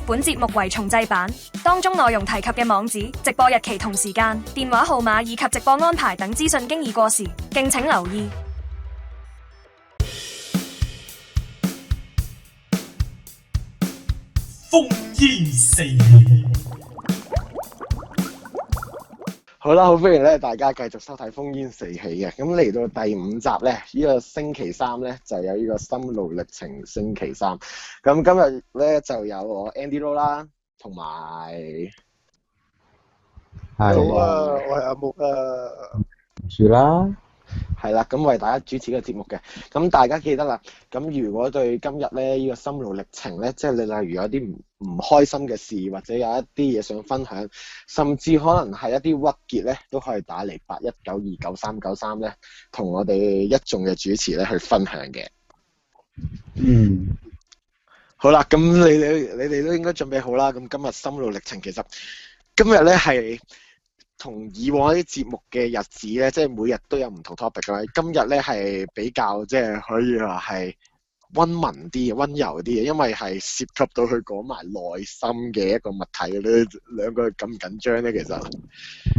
本節目為重製版，當中內容提及嘅網址、直播日期同時間、電話號碼以及直播安排等資訊經已過時，敬請留意。烽煙四起。好啦，好歡迎咧大家繼續收睇《烽煙四起》嘅。咁嚟到第5集咧，呢個星期三咧就有呢個心路歷程星期三。咁今日咧就有我 Andy Lo 啦，同埋好啊，我係阿木啊，住啦，係啦，咁為大家主持呢個節目嘅。咁大家記得啦，咁如果對今日咧呢個心路歷程咧，即係你例如有啲唔開心嘅事，或者有一啲嘢想分享，甚至可能係一啲鬱結咧，都可以打嚟81929393咧，同我哋一眾嘅主持咧去分享嘅。好啦，咁你哋都應該準備好啦。咁今日心路歷程其實今日咧係同以往啲節目嘅日子咧，即係每日都有唔同 topic 嘅。今日咧係比較即係可以話係溫文啲、溫柔啲嘅，因為係涉及到佢講埋內心嘅一個物體。你兩個咁緊張咧，其實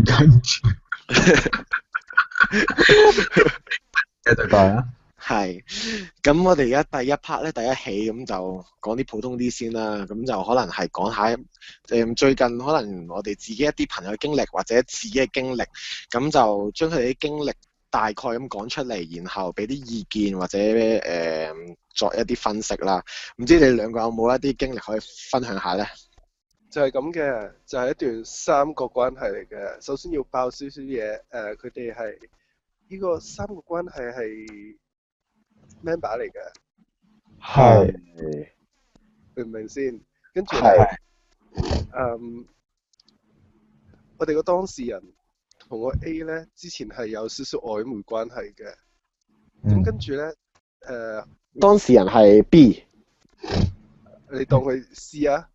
緊張。繼續講啦。係，咁我哋而家第一 part 咧，第一起咁就講啲普通啲先啦。咁就可能係講下最近可能我哋自己一啲朋友嘅經歷，或者自己嘅經歷，咁就將佢哋啲經歷大概咁講出嚟，然後俾啲意見或者作一啲分析啦。唔知你兩個有冇一啲經歷可以分享下咧？就係咁嘅，就係一段三角關係嚟嘅。首先要爆少少嘢，佢哋係呢個三角關係係 member 嚟嘅，係明唔明先？跟住係我哋個當事人同個 A 咧，之前係有少少曖昧關係嘅。咁跟住咧，當事人係 B， 你當佢 C 啊？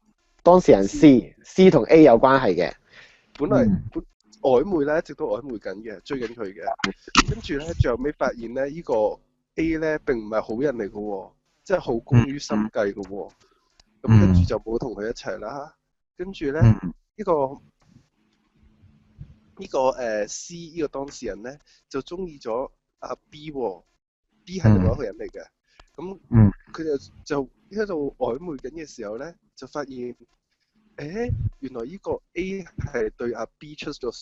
當事人 C 同 A 有關係嘅。本來曖昧咧，一直都曖昧緊嘅，追緊佢嘅。跟住咧，最後尾發現咧，呢個 A 咧並唔係好人嚟嘅喎，即係好功於心計嘅喎。咁跟住就冇同佢一齊啦。跟住咧，呢個C 呢個當事人咧就中意咗阿 B 喎，B 係另外一個人嚟嘅。咁佢就喺度曖昧緊嘅時候咧，就發現原來呢個 A 係對阿 B 出咗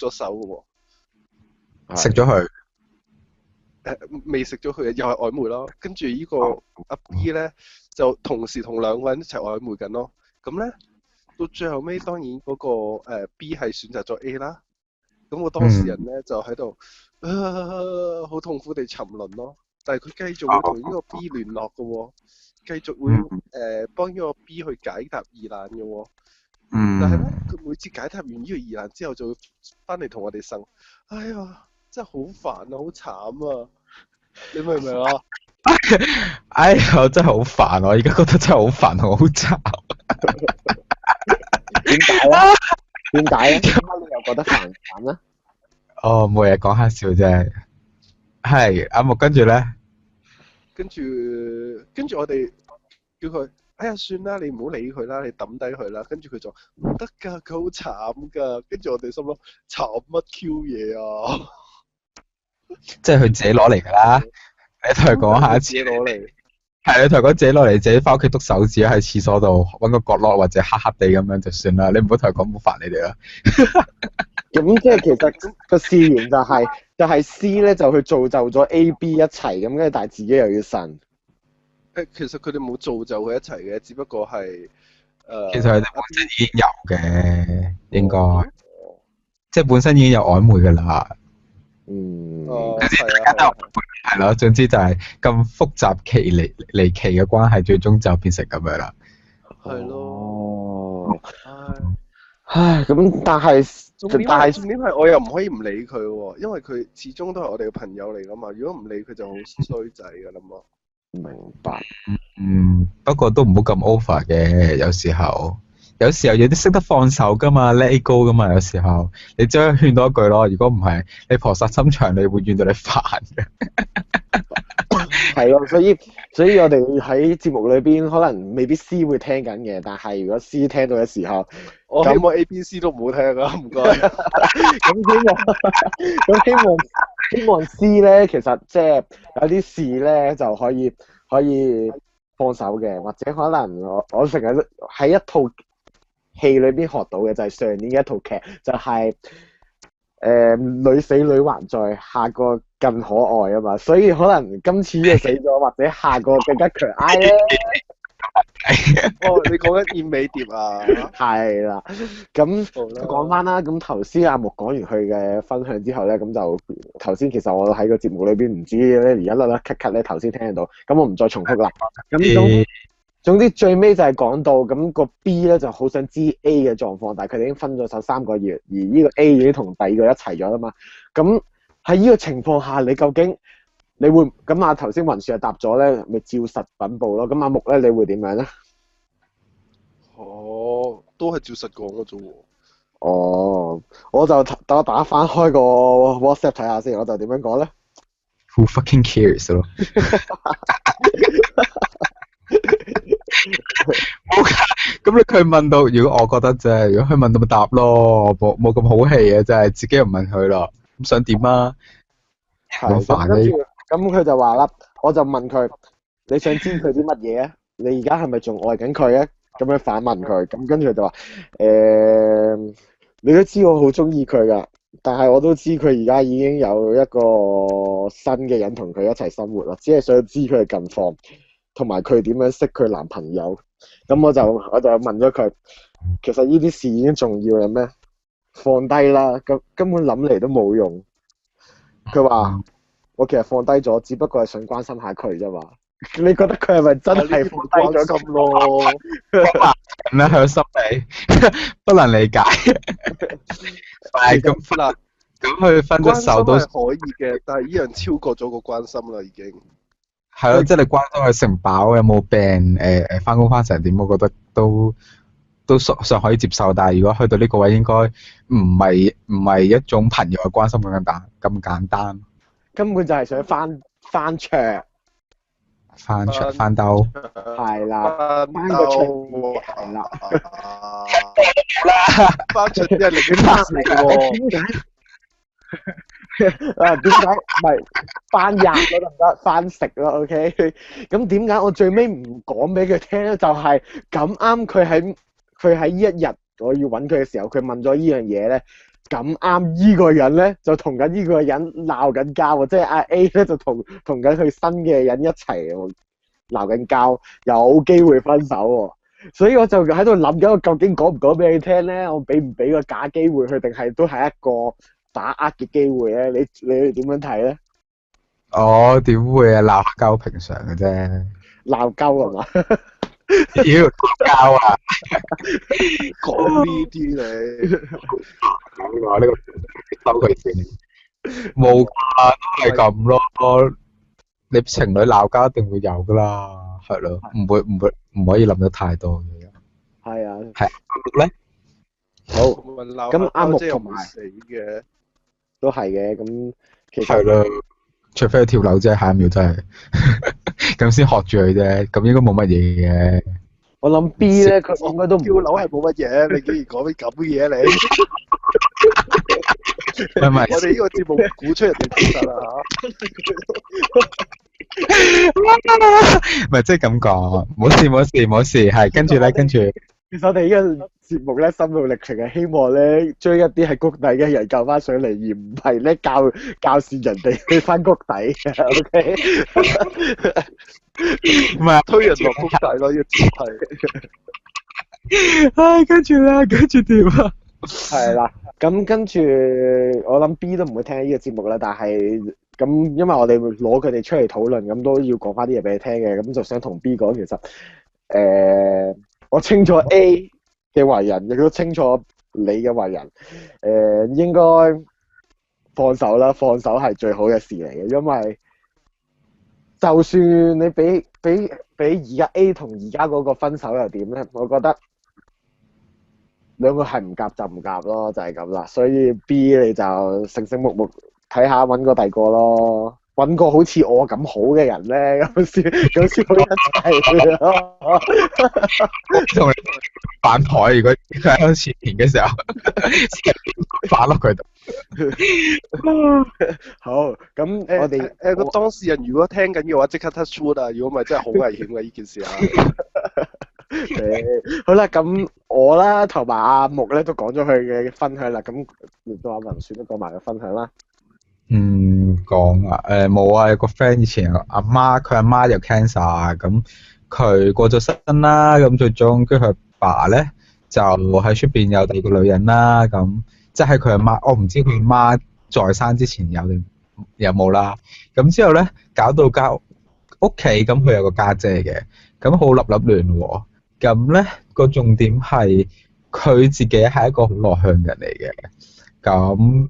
手嘅喎。食咗佢。未食咗佢嘅，又係曖昧咯。跟住呢個阿 B 咧，就同時同兩個人一齊曖昧緊咯。咁咧，到最後尾當然嗰個B 係選擇咗 A 啦。咁個當事人咧就喺度好痛苦地沉淪咯。但係佢繼續會同呢個 B 聯絡嘅喎，繼續會幫呢個 B 去解答疑難嘅喎。但係咧，佢每次解答完呢個疑難之後，就會翻嚟同我哋呻。哎呀！真係好煩啊，好慘啊！你明唔明啊？哎呀，我真係好煩，我而家覺得真係好煩同好慘。點解咧？點解咧？點解你又覺得煩咧？哦，冇嘢，講下笑啫。係阿木，跟住咧？跟住我哋叫佢，哎呀，算啦，你唔好理佢啦，你抌低佢啦。跟住佢就唔得㗎，佢好慘㗎。跟住我哋心諗，慘乜 Q 嘢啊！即係佢自己攞嚟㗎啦，你同佢講下一次。自己攞嚟。係你同佢講自己攞嚟，自己翻屋企篤手指喺廁所度揾個角落或者黑黑地咁樣就算啦，你唔好同佢講好煩你哋啦。咁即係其實個事緣就係 C 咧就去造就咗 A、B 一齊咁，跟住但係自己又要呻。其實佢哋冇造就佢一齊嘅，只不過係其實佢哋本身已經有嘅，應該即係本身已經有曖昧㗎啦。係咯，總之就係咁複雜離奇嘅關係，最終就變成咁樣啦。係咯。唉，咁但係重點係我又唔可以唔理佢喎，因為佢始終都係我哋嘅朋友嚟噶嘛。如果唔理佢就好衰仔噶啦嘛。明白。不過都唔好咁 over 嘅，有時候有啲識得放手噶嘛 ，let it go 噶嘛，有時候你只可以勸多一句咯。如果唔係，你菩薩心腸，你會怨到你煩嘅。係咯，所以我哋喺節目裏邊可能未必 C 會聽緊嘅，但係如果 C 聽到嘅時候，我希望 A、B、C 都唔好聽啊，唔該。咁希望 C 咧，其實即係有啲事咧就可以幫手嘅，或者可能我成日喺一套戲裏邊學到嘅就係上年嘅一套劇，就係女死女還在，下個更可愛啊嘛，所以可能今次就死咗，或者下個更加強唉咧。哦，你講緊燕尾蝶啊？係啦，咁好啦講翻啦，咁頭先阿木講完佢嘅分享之後咧，咁就頭先其實我喺個節目裏邊唔知咧，而家甩甩咳咳咧，頭先聽得到，咁我唔再重複啦。咁總之最尾就係講到咁個 B 咧就好想知 A 嘅狀況，但係佢哋已經分咗手3個月，而呢個 A 已經同第二個一齊咗啦嘛。咁喺呢個情況下，你究竟你會咁啊？頭先雲樹就答咗咧，咪照實稟報咯。咁阿木咧，你會點樣咧？哦，都係照實講嘅啫喎。哦，我就等我打翻開個 WhatsApp 睇下先，我就點樣講咧 Who fucking cares 咯？咁你佢問到，如果我覺得啫，如果佢問到咪答咯，冇咁好氣嘅，真係自己又唔問佢咯，咁想點啊？好煩呢。咁佢就話啦，我就問佢，你想知佢啲乜嘢啊？你而家係咪仲愛緊佢啊？咁樣反問佢，咁跟住佢就話，你都知我好中意佢噶，但係我都知佢而家已經有一個新嘅人同佢一齊生活啦，只係想知佢嘅近況，同埋佢點樣識佢男朋友。咁我就問咗佢，其實呢啲事已經重要啦咩？放低啦，根本諗嚟都冇用。佢話我其實放低咗，只不過係想關心下佢啫嘛。你覺得佢係咪真係放低咗咁咯？咁樣向心理不能理解。係咁嗱，咁佢分咗手都係可以嘅，但係依樣超過咗個關心啦，已經。係咯，即係你關心佢食唔飽，有冇病，翻工翻成點，我覺得都尚可以接受。但係如果去到呢個位，應該唔係一種朋友嘅關心咁簡單。根本就係想翻桌。翻兜，係啦，翻個桌係啦，翻桌啲係另一回事喎。點解？點解唔係翻入嗰得唔得？翻食咯 ，OK。咁點解我最尾唔講俾佢聽咧？就係咁啱佢喺呢一日我要揾佢嘅時候，佢問咗呢樣嘢咧。咁啱依個人咧就同緊呢個人鬧緊交喎，即係阿 A 咧就同緊佢新嘅人一齊鬧緊交，有機會分手喎。所以我就喺度諗緊，我究竟講唔講俾你聽咧？我俾唔俾個假機會佢，定係都係一個打呃嘅機會咧？你點樣睇咧？哦，點會啊？鬧交平常嘅啫。鬧交係嘛？妖鬧交啊！講呢啲你，我呢個收佢先，冇啊，都係咁咯。你情侶鬧交一定會有噶啦，係咯，唔可以諗得太多嘅。係啊。係咧，好。咁阿木同埋死嘅，都係嘅。咁其實係咯，除非佢跳樓啫，下一秒真係咁先學住佢啫，咁應該冇乜嘢嘅。我諗 B 咧，佢應該都唔跳樓係冇乜嘢，你竟然講啲咁嘅嘢你？唔係，我哋呢個節目估出人哋事實啦嚇。唔係即係咁講，冇事，係跟住咧，其實我哋呢個節目咧，心路歷程係希望咧，將一啲喺谷底嘅人救翻上嚟，而唔係咧教示人哋去翻谷底嘅。OK， 唔係推人落谷底咯，呢個前提。唉，跟住點啊？係啦，咁跟住我諗 B 都唔會聽呢個節目啦，但係咁因為我哋會攞佢哋出嚟討論，咁都要講翻啲嘢俾你聽嘅，咁就想同 B 講，其實我清楚 A 嘅為人，亦都清楚你嘅為人，應該放手啦，放手係最好嘅事嚟嘅，因為就算你俾而家 A 同而家嗰個分手又點咧？我覺得兩個係唔夾就唔夾咯，就係咁啦。所以 B 你就醒醒目目睇下揾個第二個咯。揾個好似我咁好嘅人咧，咁先可以一齊咯。同你反台，如果佢喺前面嘅時候，反落佢度。好，咁我哋個當事人如果聽緊嘅話，即刻 touch wood 啊！如果唔係真係好危險嘅呢件事啊！好啦，咁我啦同埋阿木咧都講咗佢嘅分享啦，咁輪到阿文選都講埋個分享啦。講啊，冇啊，有個 friend 以前佢阿媽有 cancer，咁佢過咗身啦，咁最終跟住佢爸咧就喺出邊有第二個女人啦，咁即係佢阿媽，我唔知佢阿媽在生之前有冇啦，咁之後咧搞到屋企咁佢有個家姐嘅，咁好立亂喎，咁咧個重點係佢自己係一個好內向人嚟嘅，咁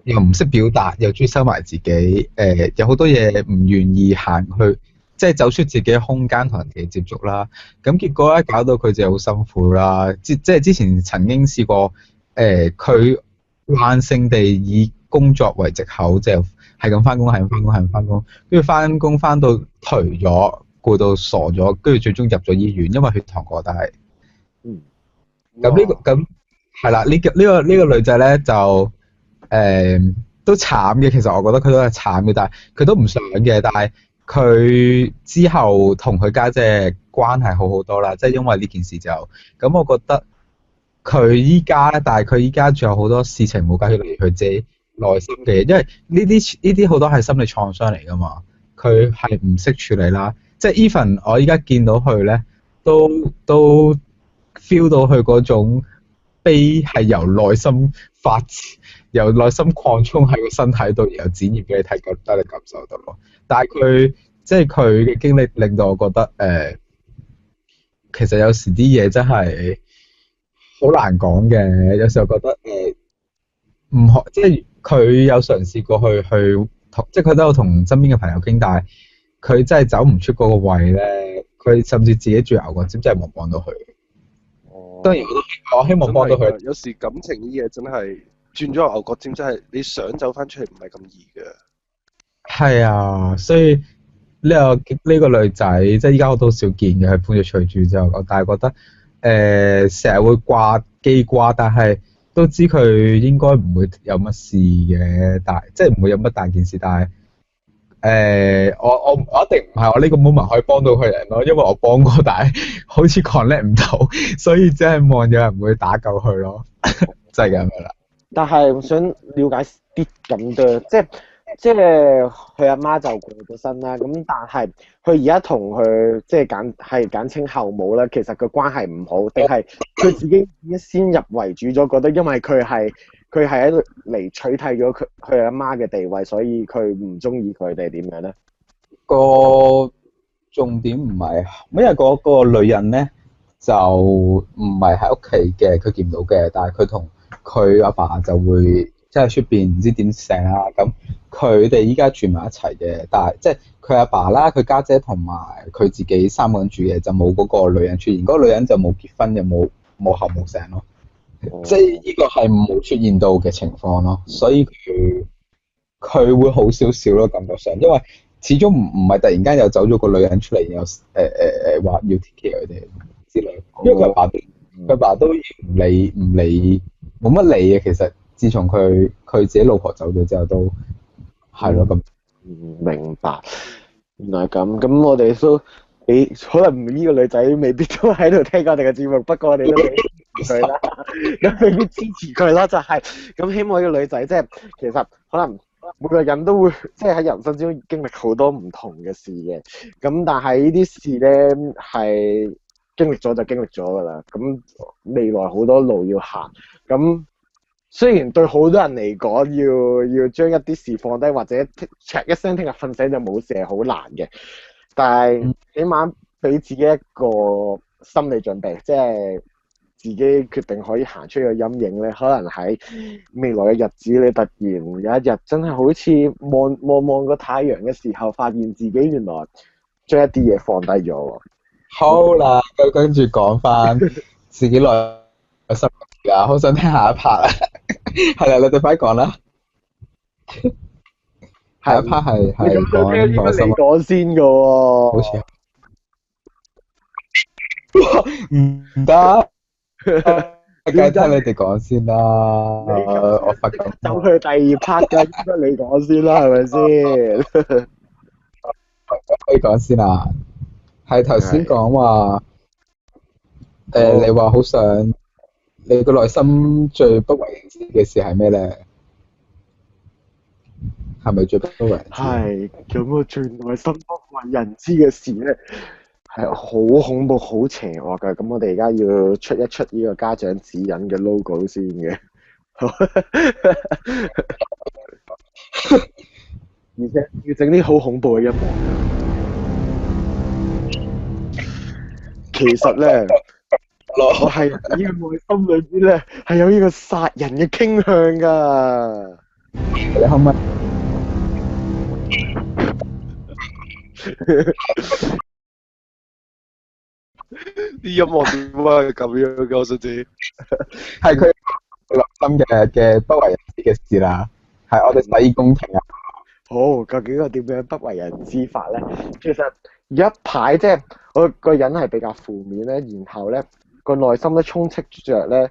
又唔識表達，又中意收埋自己，有好多嘢唔願意行去，即係走出自己嘅空間同人哋接觸啦。咁結果咧搞到佢就好辛苦啦。即係之前曾經試過，佢慣性地以工作為藉口，就係咁翻工，係咁翻工，係咁翻工，跟住翻工翻到頹咗，攰到傻咗，跟住最終入咗醫院，因為血糖過低。咁係啦，呢個女仔咧就都慘嘅，其實我覺得佢都係慘嘅，但係佢都唔想嘅，但係佢之後同佢家姐關係好好多啦，即係因為呢件事就咁，我覺得但係佢依家仲有好多事情冇解決，例如佢自己內心嘅嘢，因為呢啲好多係心理創傷嚟㗎嘛，佢係唔識處理啦，即係 even 我依家見到佢咧，都 feel 到佢嗰種悲係由內心發自，由內心擴充喺個身體度，然後展現俾你睇，得你感受到咯。但係佢嘅經歷令到我覺得其實有時啲嘢真係好難講嘅。有時候覺得唔可，即係佢有嘗試過去即係佢都有同身邊嘅朋友傾，但係佢真係走唔出嗰個位咧。佢甚至自己住牛角尖，真係冇幫到佢。當然我希望幫到佢。有時感情呢嘢真係轉咗牛角尖，真係你想走翻出嚟唔係咁易嘅。係啊，所以呢個女仔即係依家我都少見嘅，佢搬咗出去住之後，但係覺得成日會掛記掛，但係都知佢應該唔會有乜事嘅，但係即係唔會有乜大件事，但係我一定唔係我呢個 moment 可以幫到佢人咯，因為我幫過，但係好似 connect 唔到，所以只係望有人會打救佢咯，就係咁樣啦。但係我想了解啲咁多，即係佢阿媽就過咗身啦，咁但係佢而家同佢即係簡稱後母啦，其實個關係唔好，定係佢自己一先入為主咗，覺得因為佢係喺度嚟取替咗佢阿媽嘅地位，所以佢唔中意佢哋點樣咧？個重點唔係，因為嗰個女人咧就唔係喺屋企嘅，佢見唔到嘅，但係佢同佢阿爸就會即係出邊唔知點醒啦。咁佢哋依家住埋一齊嘅，但係即係佢阿爸啦、佢家姐同埋佢自己3個人住嘅，就冇嗰個女人出現。嗰個女人就冇結婚，又冇後冇醒咯。即係呢個係冇出現到嘅情況咯，所以佢會好少少咯，感覺上，因為始終唔係突然間又走咗個女人出嚟，然後話要 take care 佢哋之類，因為佢爸都唔理冇乜理嘅，其實自從佢自己老婆走咗之後都係咯咁。明白，原來咁我哋都可能呢個女仔未必都喺度聽我哋嘅節目，不過我哋都俾佢啦，咁未必支持佢啦，就係咁。希望呢個女仔即係其實可能每個人都會即係喺人生之中經歷好多唔同嘅事嘅，咁但係呢啲事咧係經歷咗就經歷咗㗎啦，咁未來好多路要行，咁雖然對好多人嚟講要將一啲事放低，或者 check 一聲聽日瞓醒就冇事係好難嘅，但係起碼俾自己一個心理準備，即係自己決定可以行出個陰影咧，可能喺未來嘅日子，你突然有一日真係好似望個太陽嘅時候，發現自己原來將一啲嘢放低咗。好啦，跟住講翻自己內心啊，好想聽下一 part 啊，係啦，你哋快講啦。下一 part 係咁想聽應該你講內心，講先㗎喎。好似唔得，梗係聽你哋講先啦。我發覺走去第二 part 㗎，應該你講先啦，係咪先？可以講先啊。係頭先講話，你話好想，你個內心最不為人知嘅事係咩咧？係咪最不為人知？係咁，我最內心不為人知嘅事咧，係好恐怖、好邪惡㗎。咁我哋而家要出一出呢個家長指引嘅 logo 先嘅。而且要整啲好恐怖嘅音樂。其實咧，我係呢個內心裏邊咧係有呢個殺人嘅傾向㗎。你可唔可以？啲音樂點解係咁樣嘅？我想知。係佢內心嘅不為人知嘅事啦。係我哋洗衣公庭啊。好，究竟我點樣不為人知法咧？其實有一排即係我個人係比較負面咧，然後咧個內心咧充斥着咧，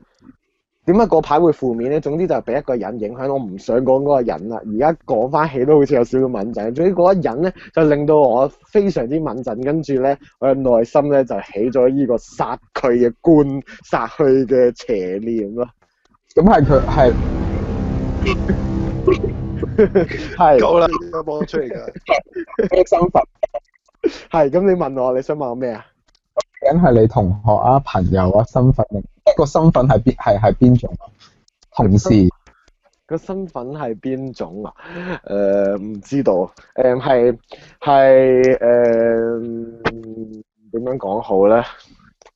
點解嗰排會負面咧？總之就係俾一個人影響，我唔想講嗰個人啦。而家講翻起都好似有少少敏感。總之嗰個人咧就令到我非常之敏感，跟住咧我嘅內心咧就起咗呢個殺佢嘅觀，殺佢嘅邪念咯。咁係佢係。係夠啦，應該播出嚟㗎。咩身份？係咁，你問我，你想問我咩啊？梗係你同學啊、朋友啊、身份定一個身份係邊種啊？同事個身份係邊種啊？唔知道。係點樣講好咧？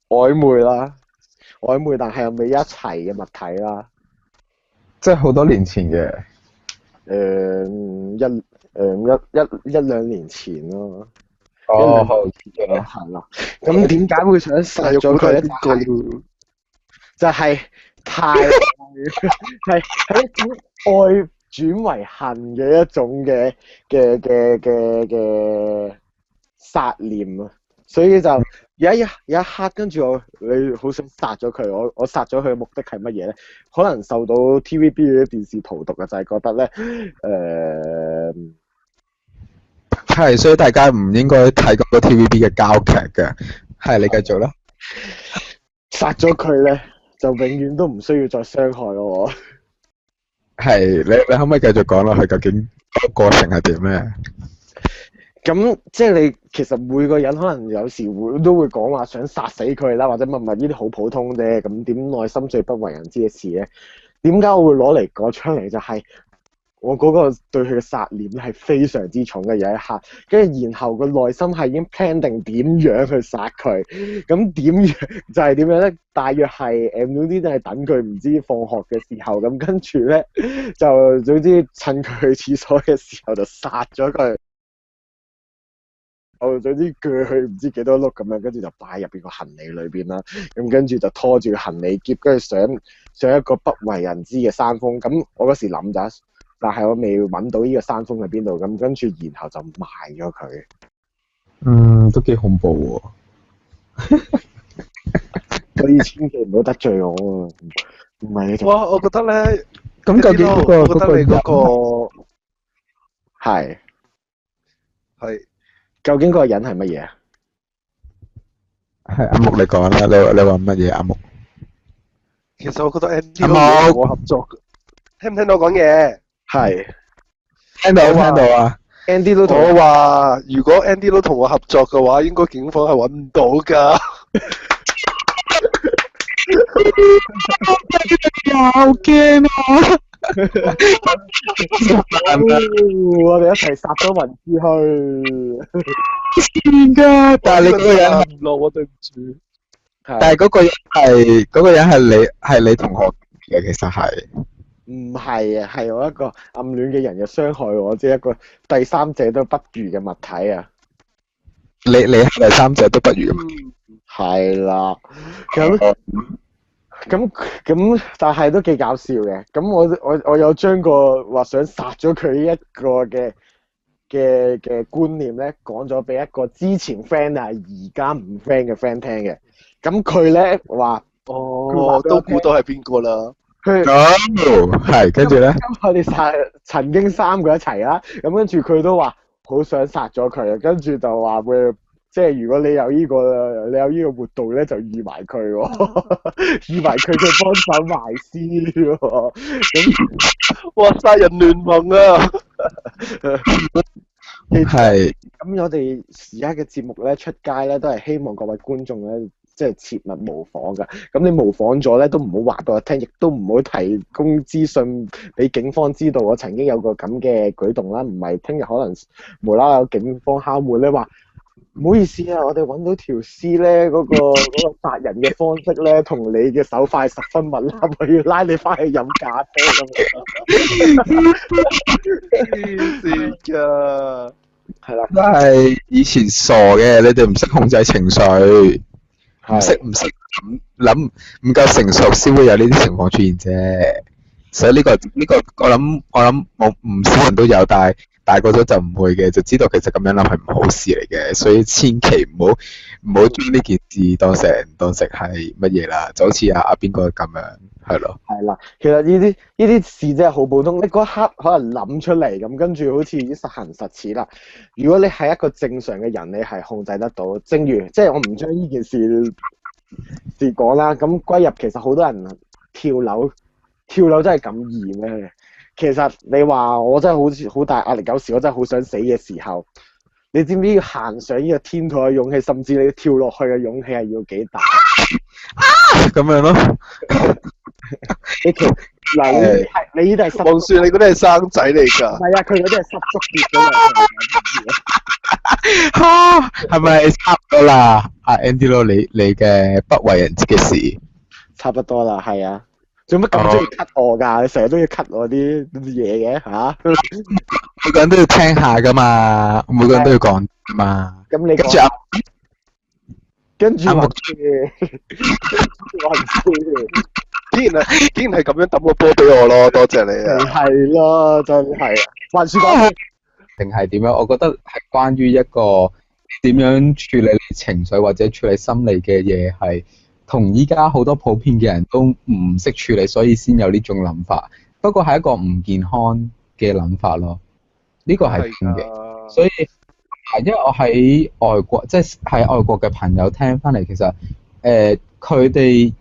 曖昧啦，曖昧，但係又未一齊嘅物體啦。即係好多年前嘅。一兩年前咯。哦，係啦。咁點解會想殺咗佢咧？就係太係一種愛轉為恨嘅一種嘅殺念啊！所以就有一刻，跟住你好想殺咗佢。我殺咗佢嘅目的係乜嘢咧？可能受到 TVB 嘅電視荼毒啊，就係覺得咧係，所以大家唔應該睇咁多 TVB 嘅膠劇嘅。係，你繼續啦。殺咗佢咧，就永遠都唔需要再傷害我。係，你可唔可以繼續講落去？究竟個過程係點咧？咁即係你其實每個人可能有時都會講話想殺死佢啦，或者乜呢啲好普通啫。咁點內心最不為人知嘅事咧？點解我會攞嚟講出嚟？就係我嗰個對佢嘅殺念係非常之重嘅有一刻，跟住然後個內心係已經 plan 定點樣去殺佢。咁點樣就係點樣咧？大約係總之就係等佢唔知放學嘅時候，咁跟住咧就總之趁佢去廁所嘅時候就殺咗佢。我總之鋸佢唔知幾多碌咁樣，跟住就擺入邊個行李裏邊啦。咁跟住就拖住行李篋，跟住上一個不為人知嘅山峰。咁我嗰時諗咗，但係我未揾到呢個山峰喺邊度。咁跟住然後就埋咗佢。都幾恐怖喎。所以千祈唔好得罪我啊！唔係你就哇，我覺得咧，咁究竟我覺得你嗰個係係究竟嗰個人係乜嘢啊？係阿木你講啦，你話乜嘢阿木？其實我覺得 Andy 阿木都同我合作，聽唔聽到我講嘢？係聽到啊 Andy 都同我話如果 Andy 都同我合作嘅話，應該警方係揾唔到㗎。好驚啊！我哋一齊殺咗雲之去。癲㗎！但係你嗰個人，唔落我對唔住。但係嗰個人係你同學嘅，其實係唔係啊，係我一個暗戀嘅人又傷害我，即係一個第三者都不如嘅物體啊！你係第三者都不如嘅。係啦，咁，但係都幾搞笑嘅。咁我有將個話想殺咗佢一個嘅嘅觀念咧，講咗俾一個之前 friend 但係而家唔 friend 嘅 friend 聽嘅。咁佢咧話，哦，都估到係邊個啦。佢係跟住咧，咁我哋曾經3個一齊啦。咁跟住佢都話好想殺咗佢啊。跟住就話會。即係如果你有呢個活動咧，就預埋佢喎，預埋佢嘅幫手埋屍喎。咁哇！殺人聯盟啊！係咁我哋而家嘅節目咧出街咧，都係希望各位觀眾咧，即係切勿模仿㗎。咁你模仿咗咧，都唔好話俾我聽，亦都唔好提供資訊俾警方知道我曾經有個咁嘅舉動啦。唔係聽日可能無啦啦有警方敲門咧話。唔好意思啊，我哋揾到條屍咧，嗰個殺人嘅方式咧，同你嘅手法十分吻合，我要拉你翻去飲咖啡咁樣。黐線㗎！係啦，都係以前傻嘅，你哋唔識控制情緒，唔識諗，唔夠成熟先會有呢啲情況出現啫。所以呢個我諗我唔少人都有，但係大個咗就唔會嘅，就知道其實咁樣諗係唔好事嚟嘅，所以千祈唔好將呢件事當成係乜嘢啦，就好似阿邊個咁樣，係咯。係啦，其實呢啲事真係好普通，你嗰一刻可能諗出嚟咁，跟住好似已經實行實似啦。如果你係一個正常嘅人，你係控制得到。正如即係我唔將呢件事講啦，咁歸入其實好多人跳樓真係咁易咩？其實你話我真係好似好大壓力，有時我真係好想死嘅時候，你知唔知要行上呢個天台嘅勇氣，甚至你跳落去嘅勇氣係要幾大？咁樣咯。你呢啲係黃樹，你嗰啲係生仔嚟㗎。係啊，佢嗰啲係濕足跌咗落去。係咪差唔多啦？阿 Andy 咯，你嘅不為人知嘅事。差不多啦，係啊。做乜咁中意 cut 我㗎？你成日都要 cut 我啲嘢嘅嚇？每個人都要聽下噶嘛，每個人都要講噶嘛。咁你跟住跟住話竟然係咁樣抌個波俾我咯，多謝你啊！係咯，真係。還是講定係點樣？我覺得係關於一個點樣處理你情緒或者處理心理嘅嘢，係同依家好多普遍嘅人都唔識處理，所以先有呢種諗法。不過係一個唔健康嘅諗法咯。呢個係真嘅，所以因為我喺外國，即係喺外國嘅朋友聽翻嚟，其實佢哋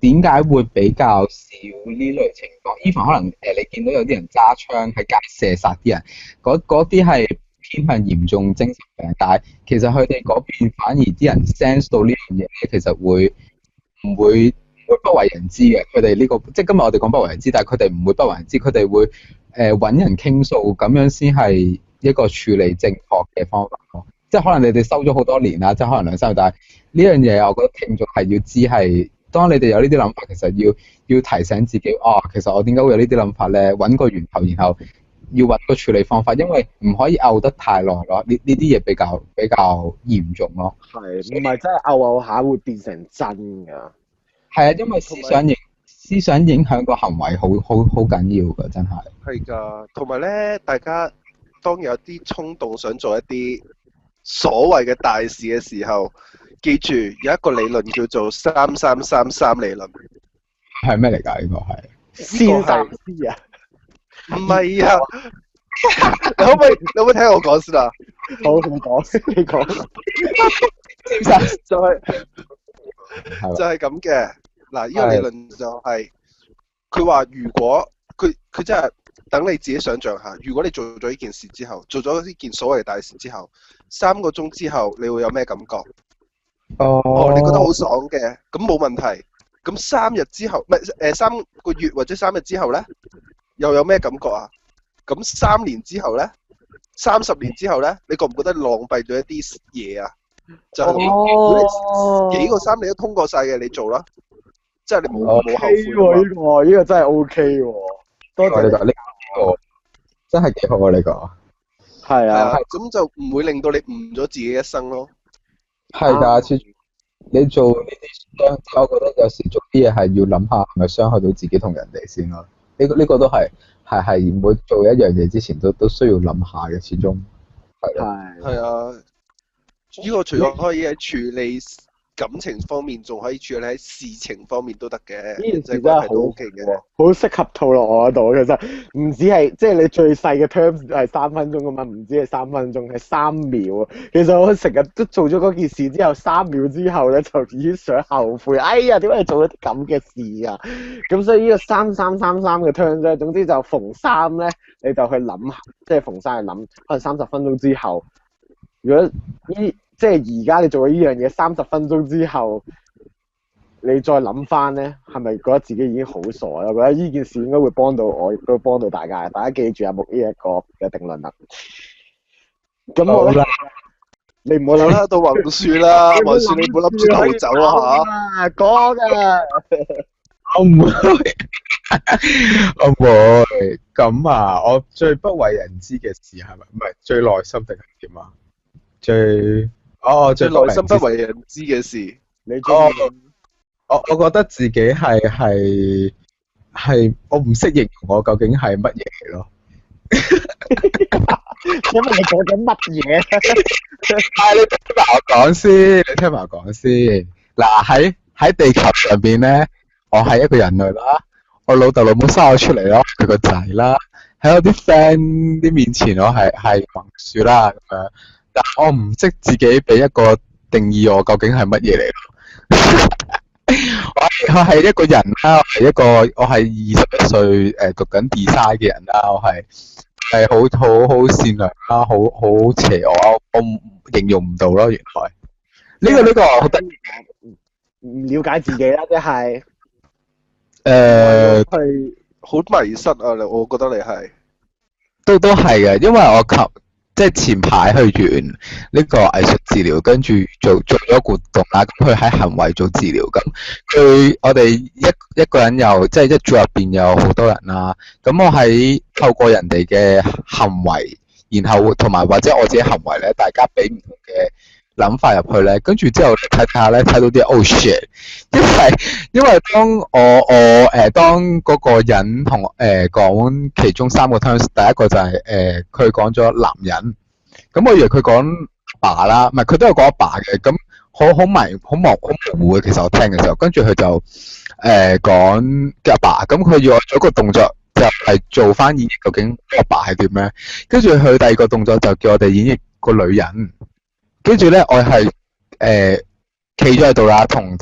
點解會比較少呢類情況？even 可能你見到有啲人揸槍喺街射殺啲人，嗰啲係偏向嚴重精神病，但係其實佢哋嗰邊反而啲人 sense 到呢樣嘢咧，其實唔會不為人知嘅。佢哋呢個即係今日我哋講不為人知，但係佢哋唔會不為人知，佢哋會揾人傾訴，咁樣先係一個處理正確嘅方法咯。即係可能你哋收咗好多年啦，即係可能2-3年，但係呢樣嘢我覺得聽眾係要知係。當你哋有呢啲諗法，其實要提醒自己，其實我點解會有呢啲諗法咧？揾個源頭，然後要揾個處理方法，因為唔可以拗得太耐咯。呢啲嘢比較嚴重咯。係，唔係真係拗下會變成真㗎？係啊，因為思想影響個行為好緊要㗎，真係。係㗎，同埋咧，大家當有啲衝動想做一啲所謂嘅大事嘅時候。記住有一個理論叫做3333理論，係咩嚟㗎？呢個係先三思啊？唔係啊！你可唔可以聽我講先啊？好，你講。就係咁嘅。嗱，呢個理論就係佢話，如果佢真係等你自己想像下，如果你做咗呢件事之後，做咗呢件所謂大事之後，3個鐘之後，你會有咩感覺？你覺得好爽嘅，咁冇問題。咁3日之後，唔係3個月或者3日之後咧，又有咩感覺啊？咁3年之後咧，30年之後咧，你覺唔覺得浪費咗一啲嘢啊？就係如果你幾個3年都通過晒嘅，你做啦，即係你冇後悔喎。呢個真係 OK 喎，多謝你。呢個真係幾好啊！呢個係啊，咁就唔會令到你誤咗自己一生咯。係㗎，你做呢啲傷，我覺得有時做啲嘢係要諗下係咪傷害到自己同人哋先咯。呢個都係每做一樣嘢之前都需要諗下嘅，始終係咯。係啊，呢個除咗可以喺處理感情方面，仲可以處理喺事情方面都得嘅。呢件事真係係好都 OK 嘅。好適合套落我嗰度。其實唔止係即係你最細嘅 terms 係3分鐘噶嘛，唔止係3分鐘，係3秒啊。其實我成日都做咗嗰件事之後，3秒之後咧就已經想後悔。哎呀，點解做咗啲咁嘅事啊？咁所以呢個3333嘅 terms 咧，總之就逢3咧你就去諗，即係逢3去諗，可能30分鐘之後，如果即係而家你做咗呢樣嘢30分鐘之後，你再諗翻咧，係咪覺得自己已經好傻咧？我覺得呢件事應該會幫到我，亦都幫到大家。大家記住阿木呢一個嘅定論啦。咁我咧，你唔好諗啦，到橫樹啦，橫樹你唔好諗住逃走啊嚇！講㗎，我唔會，我唔會。咁啊，我最不為人知嘅事係咪？唔係最內心定係點啊？最內心不為人知嘅事，你中意？我覺得自己係我唔識形容我究竟係乜嘢嚟咯。因為你講緊乜嘢？你聽埋我講先。嗱，喺地球上邊咧，我係一個人類啦。我老豆老母生我出嚟咯，佢個仔啦。喺我啲 friend 啲面前，我係橫樹啦咁樣。但我唔識自己俾一個定義，我究竟係乜嘢嚟咯？我係一個人啦，我係21歲讀緊 design 嘅人啦，我係好善良啦，好邪惡，我形容唔到咯，原來呢個好得意，唔了解自己啦，即係係好迷失啊！我覺得你係都係嘅，因為我即係前排去完呢個藝術治療，跟住做咗活動啦。咁佢喺行為做治療，咁我哋一個人又即係一組入邊有好多人啦。咁我喺透過人哋嘅行為，然後同埋或者我自己行為咧，大家俾唔同嘅諗法入去咧，跟住之後睇下咧，睇到啲 oh shit，因為當嗰個人同講其中3個 terms，第一個就係佢講咗男人，咁我以為佢講爸啦，唔係佢都有講阿爸嘅，咁好模糊嘅，其實我聽嘅時候，跟住佢就講阿爸，咁佢要我做一個動作，就係做翻演繹究竟阿爸係點咧，跟住佢第二個動作就叫我哋演繹個女人。跟住咧，我係企咗喺度啦，同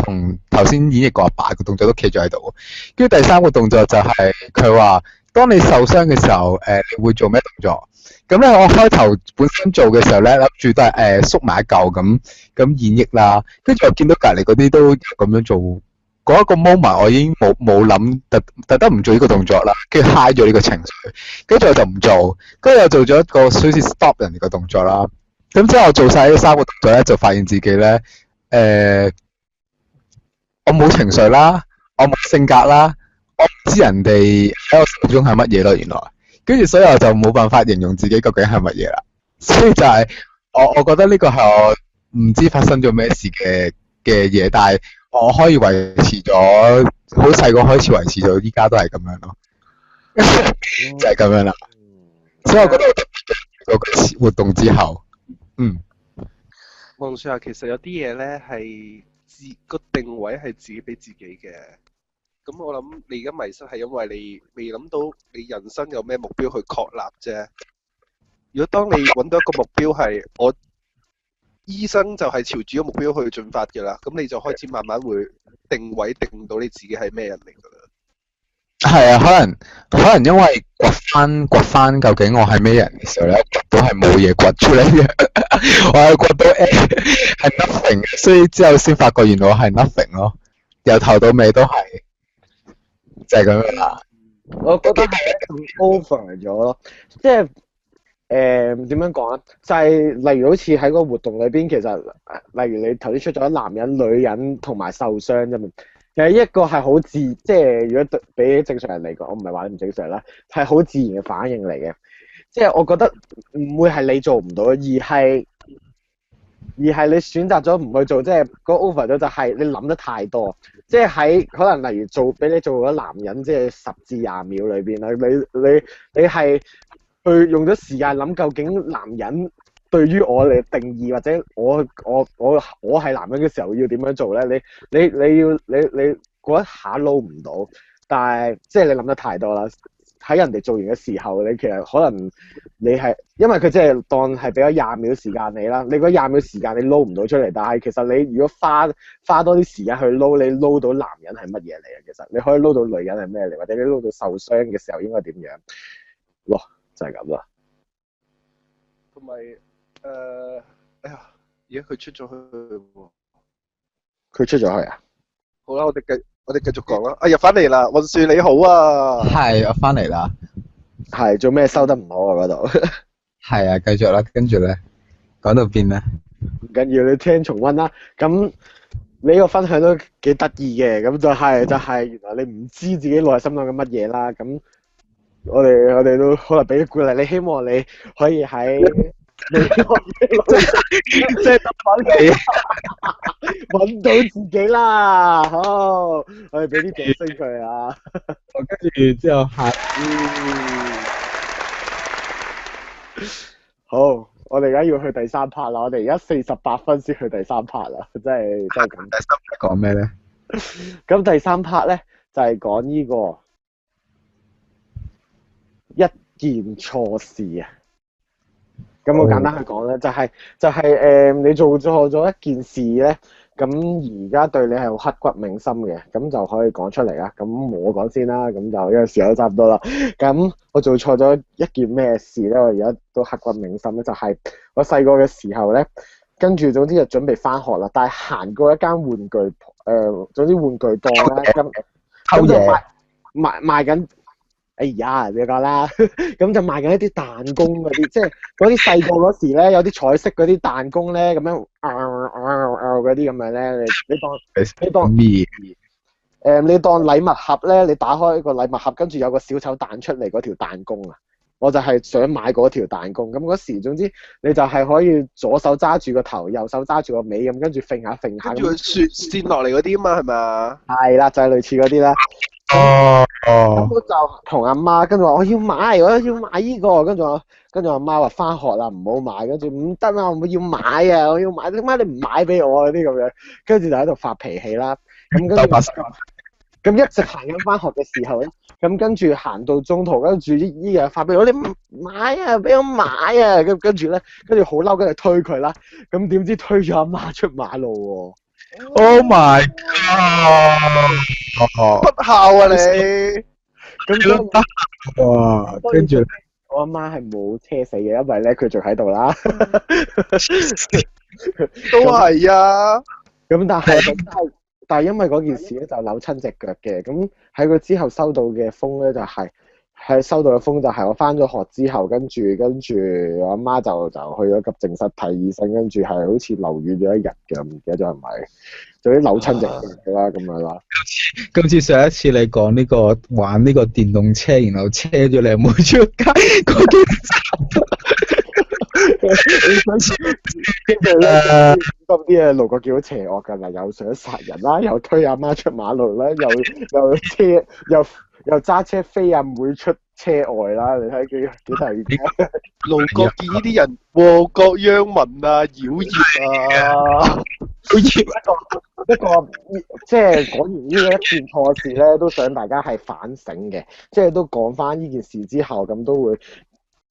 頭先演繹過阿爸嘅動作都企咗喺度。跟住第3個動作就係佢話，當你受傷嘅時候，你會做咩動作？咁咧，我開頭本身做嘅時候咧，諗住都係縮埋一嚿咁演繹啦。跟住我見到隔離嗰啲都咁樣做，嗰一個 moment 我已經冇諗特登唔做呢個動作啦，跟住 high 咗呢個情緒，跟住我就唔做，跟住我做咗一個好似 stop 人哋嘅動作啦。咁之後我做晒呢3個動作咧，就發現自己咧，我冇情緒啦，我冇性格啦，我唔知人哋喺我心中係乜嘢咯，原來，跟住所以我就冇辦法形容自己究竟係乜嘢啦。所以就係我覺得呢個係我唔知發生咗咩事嘅嘢，但係我可以維持咗好細個開始維持到依家都係咁樣咯，就係咁樣啦。所以我覺得嗰個活動之後。望住下，其實有啲嘢咧係個定位係自己俾自己嘅。咁我諗你而家迷失係因為你未諗到你人生有咩目標去確立啫。如果當你揾到一個目標係我醫生就係朝住個目標去進發嘅啦，咁你就開始慢慢會定位定到你自己係咩人嚟㗎啦。係啊，可能因為掘翻究竟我係咩人嘅時候咧，都係冇嘢掘出嚟嘅，我係掘到係 nothing， 所以之後先發覺原來我係 nothing 咯，由頭到尾都係就係咁樣啦。我覺得係一種 over 咗咯，即係點樣講啊？就係例如好似喺個活動裏邊，其實例如你頭先出咗男人、女人同埋受傷啫嘛。其實一個係好即係如果比起正常人嚟講，我唔係話你唔正常啦，係好自然嘅反應嚟嘅。即係我覺得唔會係你做唔到，而係而係你選擇咗唔去做，即係嗰 over 咗就係你諗得太多，即係喺可能例如俾你做咗男人，即係10至20秒裏邊啦，你係去用咗時間諗究竟男人對於我嘅定義，或者我係男人嘅時候要點樣做咧？你嗰一下撈唔到，但係即係你諗得太多啦。喺人哋做完嘅時候，你其實可能你係因為佢即係當係俾咗20秒時間你啦，你嗰20秒時間你撈唔到出嚟，但係其實你如果花多啲時間去撈，你撈到男人係乜嘢嚟啊？其實你可以撈到女人係咩嚟，或者你撈到受傷嘅時候應該點樣？咯，就係咁啦。同埋哎呀，而家佢出咗去喎。佢出咗去啊？好啦，我哋繼續講啦。哎呀，翻嚟啦，運樹你好啊。係，我翻嚟啦。係做咩收得唔好啊？嗰度係啊，繼續啦，跟住咧講到邊咧？唔緊要，你聽重溫啦。咁你個分享都幾得意嘅，咁就係原來你唔知自己內心諗緊乜嘢啦。咁我哋都可能俾啲鼓勵你，希望你可以喺你即係揾到自己啦。好，我哋俾啲掌聲佢啊！跟住之後好，我哋而家要去第3 part 啦。我哋而家48分先去第3 part 啦，真係咁。第三 part 講咩咧？咁第3 part 咧就係講呢個一件錯事啊。咁我簡單去講咧，就係你做錯咗一件事咧，咁而家對你係好刻骨銘心嘅，咁就可以講出嚟啦。咁我講先啦，咁就因為時間都差唔多啦。咁我做錯咗一件咩事咧？我而家都刻骨銘心咧，就係我細個嘅時候咧，跟住總之就準備翻學啦，但係行過一間玩具總之玩具檔咧，咁就賣緊。哎呀，你講啦，咁就賣緊一啲彈弓嗰啲，即係嗰啲細個嗰時咧，有啲彩色嗰啲彈弓咧，咁樣嗰啲咁樣咧，你當禮物盒咧，你打開個禮物盒，跟住有個小丑彈出嚟嗰條彈弓啊，我就係想買嗰條彈弓。咁嗰時總之你就係可以左手揸住個頭，右手揸住個尾咁，跟住揈下揈下。跟住佢雪線落嚟嗰啲啊嘛，係咪啊？係啦，就係類似嗰啲啦。咁我就同阿媽，跟住話我要買呢個，跟住阿媽話翻學啦，唔好買，跟住唔得啊，我要買啊，我要買，點解你唔買俾我嗰啲咁樣，跟住就喺度發脾氣啦。咁一直行緊翻學嘅時候咧，咁跟住行到中途，跟住依樣發俾我，你唔買啊，俾我買啊，跟住好嬲，跟住推佢啦。咁點知推咗阿媽出馬路喎！Oh my god！不孝啊你！咁跟住我阿媽係冇車死嘅，因為咧佢仲喺度啦。都係啊！咁但係因為嗰件事咧就扭親隻腳嘅，咁喺佢之後收到嘅風咧就係收到嘅風就係我翻咗學之後，跟住我阿媽就去咗急症室睇醫生，跟住係好似留院咗1日嘅，唔記得咗係咪？就啲扭親隻腳啦咁樣啦。今次上一次你講呢個玩呢個電動車，然後車咗你冇出街嗰啲。跟住咧，咁啲嘢路過幾好邪惡㗎啦，又想殺人啦，又推阿媽出馬路啦，又揸車飛阿妹出車外啦，你睇幾得意嘅。路過見呢啲人禍國殃民啊，妖孽啊！一個即係講完呢一件錯事咧，都想大家係反省嘅，即係都講翻呢件事之後，咁都會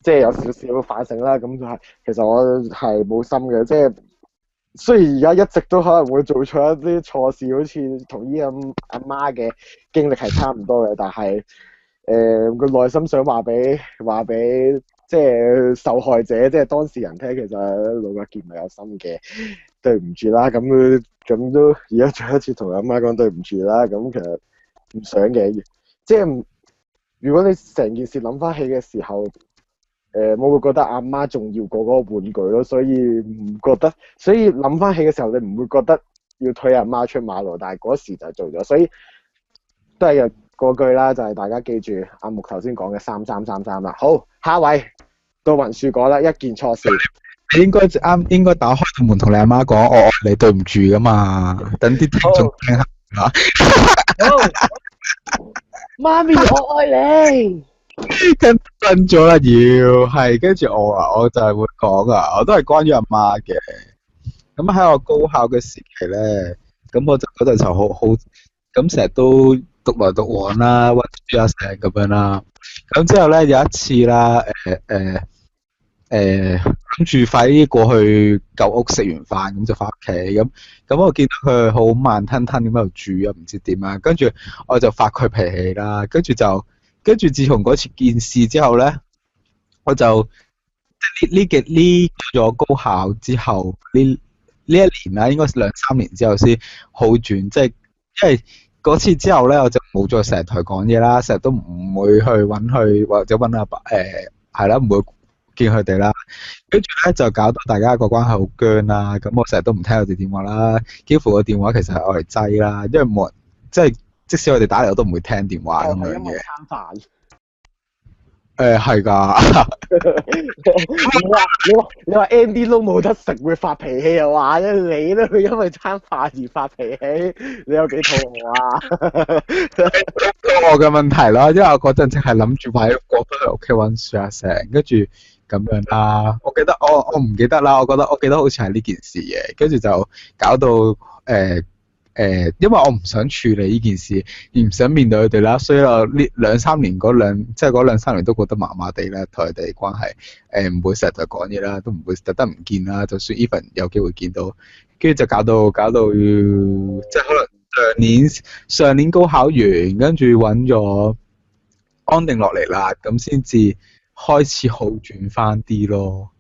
即係有少少反省啦。咁就係其實我係冇心嘅，即係雖然而家一直都可能會做錯一啲錯事，好似同呢阿媽嘅經歷係差唔多嘅，但係個內心想話俾即係受害者，即係當事人聽，其實盧國健係有心嘅，對唔住啦。咁都而家再一次同阿媽講對唔住啦。咁其實唔想嘅，即係如果你成件事諗翻起嘅時候，我會覺得阿媽重要過嗰個玩具咯，所以諗翻起嘅時候，你唔會覺得要推阿媽出馬路，但係嗰時就做咗，所以都係嗰句啦，就係大家記住阿木頭先講嘅3333啦。好，下一位到雲樹講啦，一件錯事。你應該打開道門同你阿媽講我愛你，對唔住噶嘛，等啲聽眾聽下。媽咪，我愛你。跟瞓咗啦，係跟住我就係會講我都係關於阿媽嘅。咁喺我高考嘅時期咧，咁我就嗰陣時候好，咁成日都獨來獨往啦，溫書啊成咁樣啦。咁之後咧有一次啦，諗住快啲過去舊屋食完飯，咁就翻屋企。咁我見到佢好慢吞吞咁喺度煮啊，唔知點啊。跟住我就發佢脾氣啦。跟住自從嗰次件事之後咧，我就呢咗高考之後呢一年啦，應該2-3年之後先好轉。即係因為嗰次之後咧，我就冇再成日同佢講嘢啦，成日都唔會去揾佢或者揾阿爸係啦，唔會見佢哋啦。跟住咧就搞到大家個關係好僵啦。咁我成日都唔聽佢哋電話啦，幾乎個電話其實係我嚟擠啦，因為冇人即係。即使我哋打嚟，我都唔會聽電話咁樣嘅。餐飯。係㗎。你話 Andy 都冇得食會發脾氣又話啫，你都會因為餐飯而發脾氣，你有幾肚餓啊？我嘅問題咯，因為我嗰陣淨係諗住快啲過翻去屋企溫書啊成，跟住咁樣啦。我記得我唔記得啦，我記得好似係呢件事嘅，跟住就搞到因為我唔想處理呢件事，而唔想面對佢哋啦，所以我呢2-3年嗰2-3年都覺得麻麻地啦，同佢哋關係唔會成日同佢講嘢啦，都唔會特登唔見啦，就算 even 有機會見到，跟住就搞到即係可能上年高考完，跟住揾咗安定落嚟啦，咁先至開始好轉翻啲咯。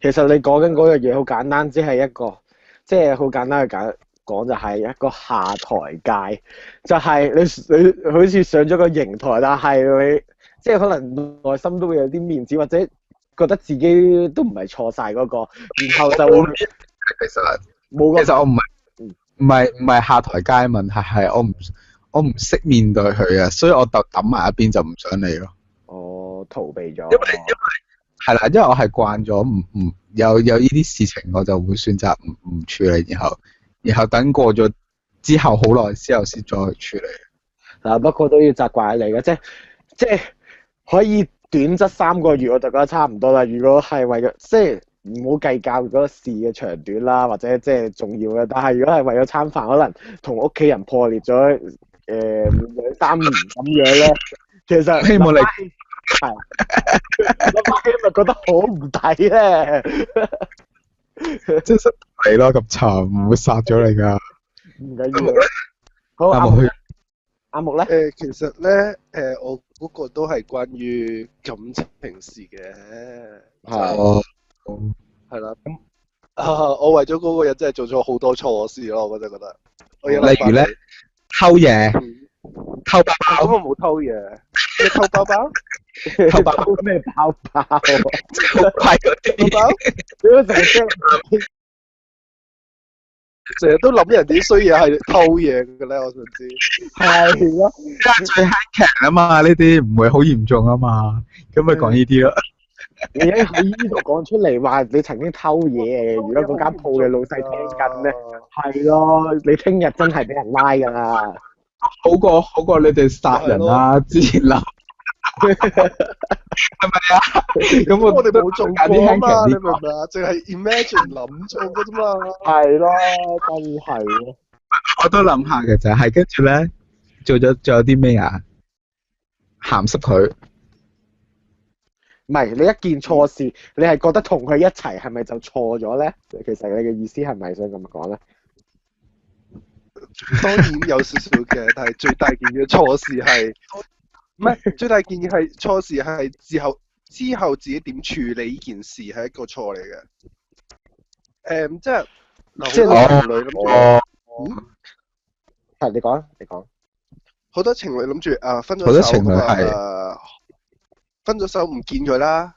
其實你講緊嗰樣嘢好簡單，只係一個即係好簡單嘅講就係一個下台階，就係你好似上咗個刑台，但係你即係可能內心都會有啲面子，或者覺得自己都唔係錯晒嗰個，然後就會其實我唔係下台階問題，係我唔識面對佢啊，所以我就抌埋一邊就唔想理咯。我逃避咗。因為係啦，因為我係慣咗唔有呢啲事情，我就會選擇唔處理，然後等過咗之後好耐之後先再處理。嗱，不過都要責怪你嘅，即係可以短則3個月，我就覺得差唔多啦。如果係為咗即係唔好計較嗰個事嘅長短啦，或者即係重要嘅，但係如果係為咗餐飯，可能同屋企人破裂咗2-3年咁樣咧，其實希望你係諗翻起咪覺得好唔抵咧。即係你咯，咁慘唔會殺咗你㗎。唔緊要。好，阿木咧？其實咧，我嗰個都係關於感情事嘅。係。係啦，咁我為咗嗰個人真係做咗好多錯事咯，我真係覺得。例如咧，偷嘢，偷包包。咁我冇偷嘢，你偷包包？偷包包咩包包？好貴嗰啲包包？成日都諗人哋衰嘢係偷嘢嘅咧，我想知。係咯，最輕劇啊嘛，呢啲唔會好嚴重啊嘛，咁咪講呢啲咯。你喺呢度講出嚟話你曾經偷嘢，如果嗰間鋪嘅老細聽緊咧，係咯，你聽日真係俾人拉㗎啦。好過你哋殺人啊，之前鬧。係咪啊？咁我哋冇做過啊嘛，你明唔明啊？淨係 imagine 諗做嘅啫嘛。係咯，真係咯。我都諗下嘅就係跟住咧，仲有啲咩啊？鹹濕佢。唔係你一件錯事，你係覺得同佢一齊係咪就錯咗咧？其實你嘅意思係咪想咁講咧？當然有少少嘅，但係最大件嘅錯事係。唔係，最大建議係錯事係之後自己點處理呢件事係一個錯嚟嘅。即係好多情侶諗住，係你講。好多情侶諗住分咗手，好多情侶係分咗手唔見佢啦，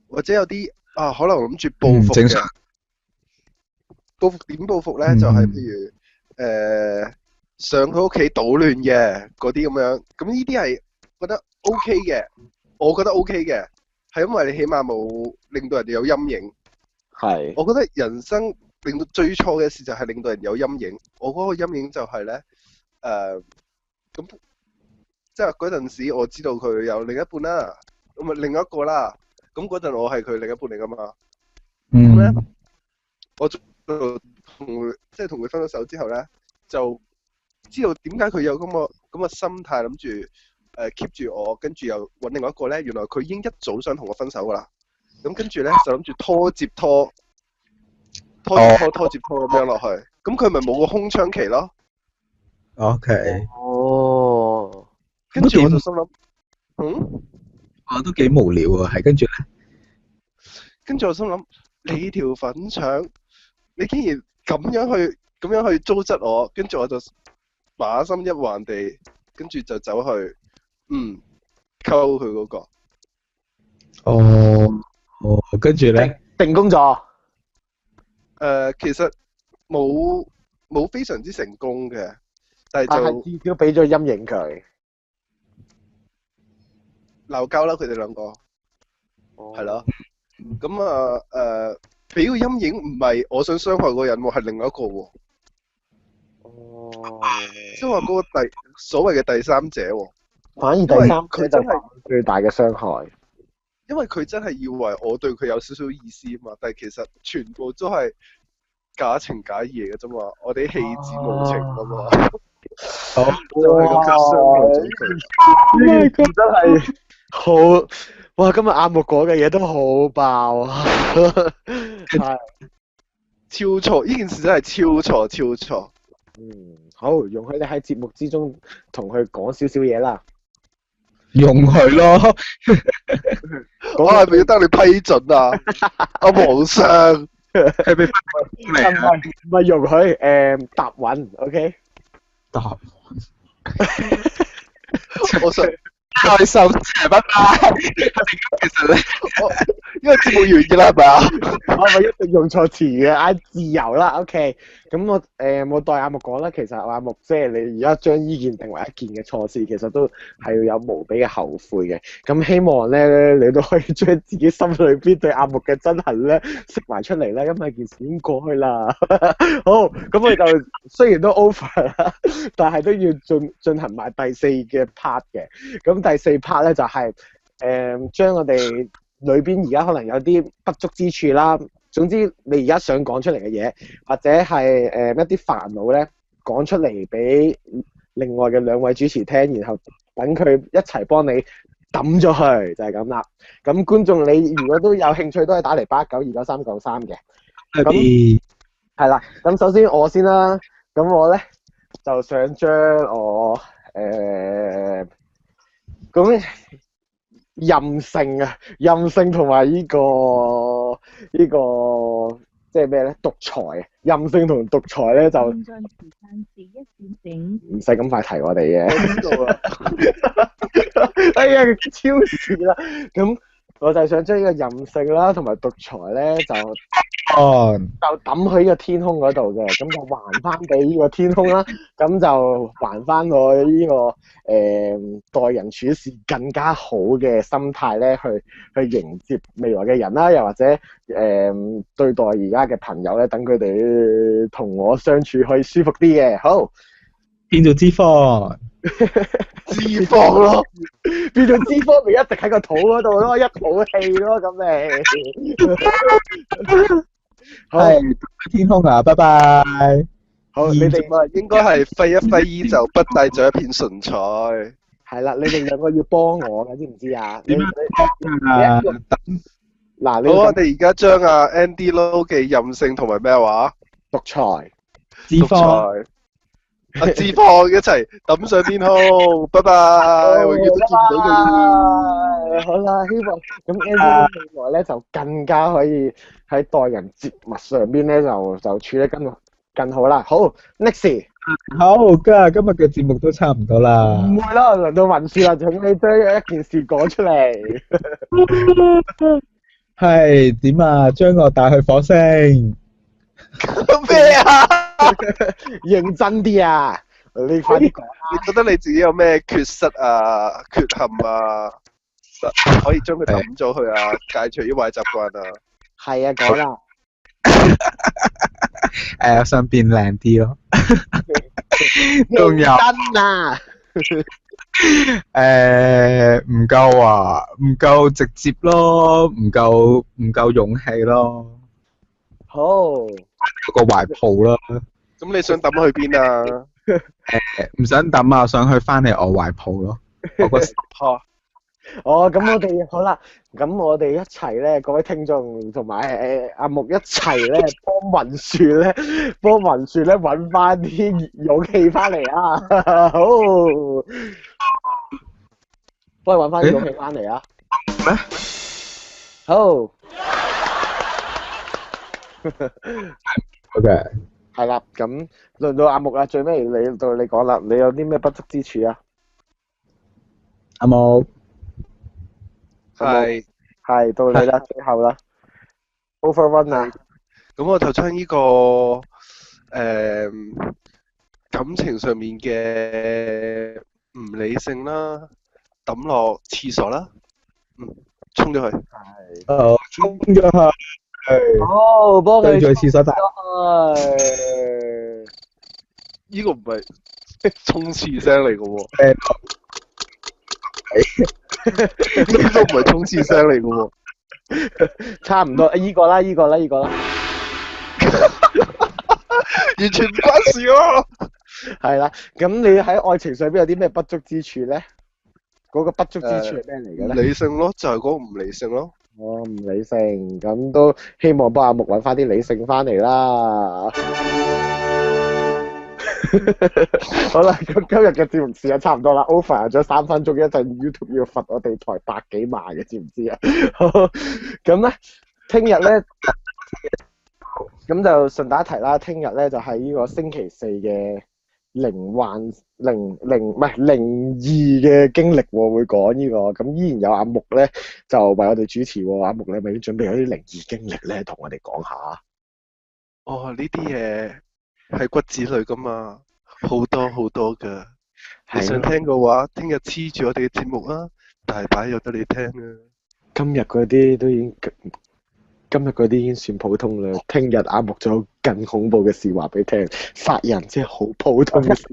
或者有啲可能諗住報復嘅。正常。報復點報復咧？就係譬如上佢屋企搗亂嘅嗰啲咁樣，咁呢啲係覺得 OK 嘅，我覺得 OK 嘅，係因為你起碼冇令到人哋有陰影，係我覺得人生令到最錯嘅事就係令到人有陰影。我嗰個陰影就係咧，咁即係嗰陣時我知道佢有另一半啦，咁啊另一個啦，咁嗰陣我係佢另一半嚟噶嘛。咁咧，我就同佢分咗手之後咧，就知道點解佢有咁嘅心態，諗住keep 住我，跟住又揾另外一個咧。原來佢已經一早想同我分手噶啦。咁跟住咧就諗住拖接拖咁樣落去。咁佢咪冇個空窗期咯。OK，哦，跟住我就心諗，都幾無聊啊，係跟住咧，跟住我心諗，你條粉腸，你竟然咁樣去糟質我，跟住我就把心一橫地，跟住就走去溝佢嗰個。跟住咧，定工咗。其實冇非常之成功嘅，但但係就係至少俾咗陰影佢。鬧交啦，佢哋兩個係咯。咁俾個陰影唔係我想傷害嗰個人喎，係另外一個喎。即係話嗰個所謂嘅第三者喎。反而第三佢就係最大嘅傷害。因為佢真係以為我對佢有少少意思啊嘛，但係其實全部都係假情假意嚟嘅啫嘛，我哋棄之無情啊嘛。就係咁樣傷害咗佢。佢真係好哇！今日阿木講嘅嘢都好爆啊！係超錯，呢件事真係超錯。好，容許你喺節目之中同佢講少少嘢啦。用佢咯，我係咪要得你批准啊？阿皇上，係咪唔係容許答允 ，OK？ 答我想開心，拜拜。其實咧，因為節目完嘅啦，係咪啊？我咪一定用錯詞嘅，自由啦 ，OK。咁我代阿木講啦，其實阿木即係你而家將呢件定為一件嘅錯事，其實都係要有無比嘅後悔嘅。咁希望咧你都可以將自己心裏邊對阿木嘅憎恨咧釋埋出嚟啦，因為件事已經過去啦。好，咁我哋就雖然都 over 啦，但係都要進行埋第四嘅 part 嘅。咁第四 part 咧就係將我哋裏邊而家可能有啲不足之處啦。總之你而家想講出嚟嘅嘢，或者係一啲煩惱咧，講出嚟俾另外嘅兩位主持聽，然後等佢一齊幫你抌咗佢，就係咁啦。咁觀眾你如果都有興趣，都係打嚟89293993嘅。咁係啦。咁首先我先啦。咁我咧就想將我咁任性同埋呢個即係咩咧？獨裁啊！任性同獨裁咧就現在時間是1點整。唔使咁快提我哋嘅。我知道啊。哎呀，超時啦！咁我就想將呢個任性啦，同埋獨裁咧就抌去呢個天空嗰度嘅，咁就還翻俾呢個天空啦。咁就還翻我呢個待人處事更加好嘅心態咧，去迎接未來嘅人啦，又或者對待而家嘅朋友咧，等佢哋同我相處可以舒服啲嘅。好，變做脂肪。脂肪咯，變做脂肪咪一直喺個肚嗰度咯，一肚氣咯，咁咪係天空啊！拜拜。好，你哋應該係揮一揮衣就不帶咗一片純彩。係啦，你哋兩個要幫我嘅，知唔知啊？點啊？嗱，好，我哋而家將阿 Andy Lo 嘅任性同埋咩話？獨裁、脂肪。阿脂肪一齊抌上天空，拜拜，永遠都見唔到佢。好啦，希望咁 Andy 未來咧就更加可以喺待人接物上邊咧就處理更好啦。好 ，next， 好，今日嘅節目都差唔多啦。唔會啦，輪到雲事啦，請你將一件事講出嚟。係點啊？將我帶去火星。咩啊？認真啲啊！你快啲講。你覺得你自己有咩缺失啊、缺陷啊？可以將佢抌咗佢啊，戒除啲壞習慣啊。係啊，講啦。我想變靚啲咯。仲有真啊！唔夠啊，唔夠直接咯，唔夠勇氣咯，好，有個懷抱咯。咁你想抌去邊啊？唔想抌啊，我想去翻嚟我懷抱咯。我個嚇哦，咁我哋好啦，咁我哋一齊咧，各位聽眾同埋阿木一齊咧，幫雲樹咧揾翻啲勇氣翻嚟啊！好，幫佢揾翻啲勇氣翻嚟啊！咩？好，OK，係啦，咁輪到阿木啦，最尾到你講啦，你有啲咩不足之處啊？阿木，係。係到你啦，最後啦，overrun 啊！咁我就將呢個感情上面嘅唔理性啦，抌落廁所啦，沖咗佢。沖咗去，好，幫佢對住廁所大。呢個唔係沖廁聲嚟嘅喎，呢個唔係沖廁聲嚟嘅喎。差唔多，依個啦，完全唔關事咯。係啦。咁你喺愛情上邊有啲咩不足之處咧？嗰個不足之處係咩嚟嘅唔咧？理性咯，就係嗰個唔理性咯。我唔理性，咁都希望幫阿木揾翻啲理性翻嚟啦。好啦，咁今日嘅節目時間差唔多啦 ，over 咗3分鐘，一陣 YouTube 要罰我哋台百幾萬嘅，知唔知啊？好，咁咧，聽日咧，咁就順帶一提啦，聽日咧就係呢個星期4嘅靈異嘅經歷喎，會講呢個，咁依然有阿木咧就為我哋主持喎，阿木你係咪已經準備有啲靈異經歷咧，同我哋講下？哦，呢啲嘢係骨子裏噶嘛，好多好多噶。你想聽嘅話，聽日黐住我哋嘅節目啊，大把有得你聽啊。今日嗰啲已經算普通啦，聽日阿木仲有更恐怖嘅事話俾你聽，殺人即係好普通嘅事。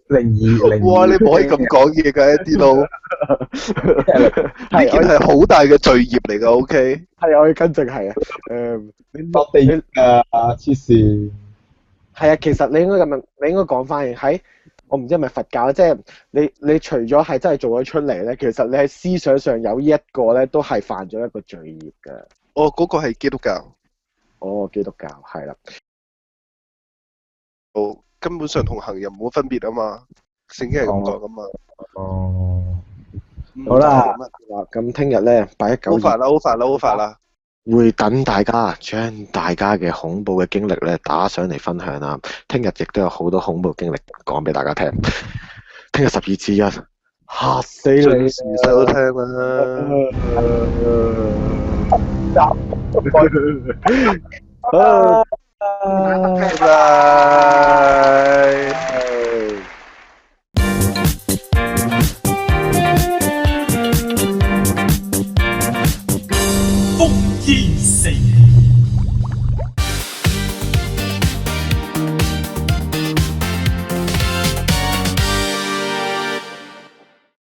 靈異。哇！你唔可以咁講嘢㗎，啲佬。呢件係好大嘅罪業嚟㗎，OK？係啊，我要跟正係啊。你落地獄啊！黐線。係啊，其實你應該咁樣，你應該講翻喺我唔知係咪佛教，即係你除咗係真係做咗出嚟咧，其實你喺思想上有呢一個咧，都係犯咗一個罪業㗎。哦，嗰個係基督教。哦，基督教係啦。哦，根本上同行人冇分別啊嘛，聖經係咁講噶嘛。哦。好啦，咁聽日咧8/19。好煩啦。會等大家將大家嘅恐怖嘅經歷咧打上嚟分享啦。聽日亦都有好多恐怖經歷講俾大家聽。聽日12至1，嚇死你！準時收聽啦。拜拜。烽煙四